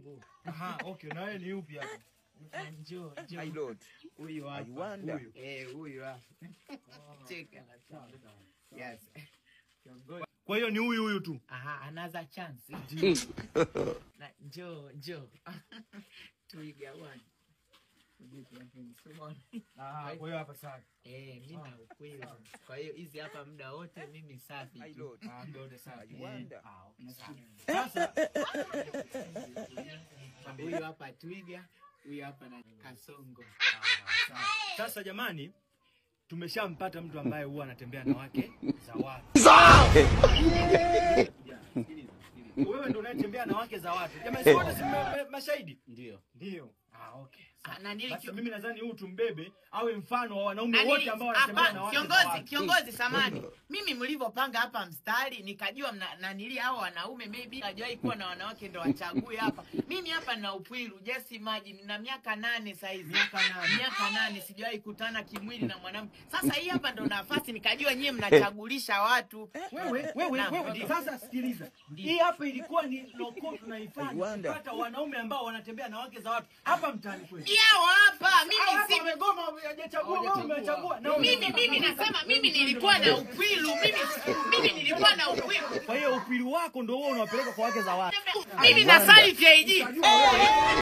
wangu. Aha, okay, na wewe ni upi hapa? Njoo. Pilot. Huyu hapa. Huyu. Huyu hapa. Cheka na chama. Yes. Kwa hiyo ni huyu tu. Aha, another chance. Na njoo. Tuiga one. Ah, kwa hiyo hapa safi. Mimi na ukweli. Kwa hiyo hizi hapa muda wote mimi safi. Pilot. Ah, ndio de safi. Sasa huyu hapa Twiga, huyu hapa na Kasongo. Sasa jamani, tumeshampata mtu ambaye huwa anatembea na wake za watu. Wewe ndio unatembea na wake za watu. Jamani, wote si mashahidi? Ndio. Ah, okay. Sasa mimi nadhani huyu tumbebe awe mfano wa wanaume wote ambao wanatembea na wake za watu. Kiongozi samani. Mimi mlivopanga hapa mstari nikajua nanili hao wanaume maybe hajawahi kuwa na wanawake ndio wachague hapa. Mimi hapa na upwilu, just imagine nina miaka 8 sasa hivi. Miaka 8 sijawahi kutana kimwili na mwanamke. Sasa hii hapa ndo nafasi nikajua nyie mnachagulisha watu. Wewe sasa sikiliza. Hii hapa ilikuwa ni loko tunaifanya kupata wanaume ambao wanatembea na wake za watu hapa mtaani kwetu. Yao hapa mimi si wamegoma hajachagua umechagua. Mimi nasema mimi nilikuwa na upwilu. Mimi nilikuwa na upwilu. Kwa hiyo upwilu wako ndio wewe unawapeleka kwa wake za watu. Mimi na saliti AG.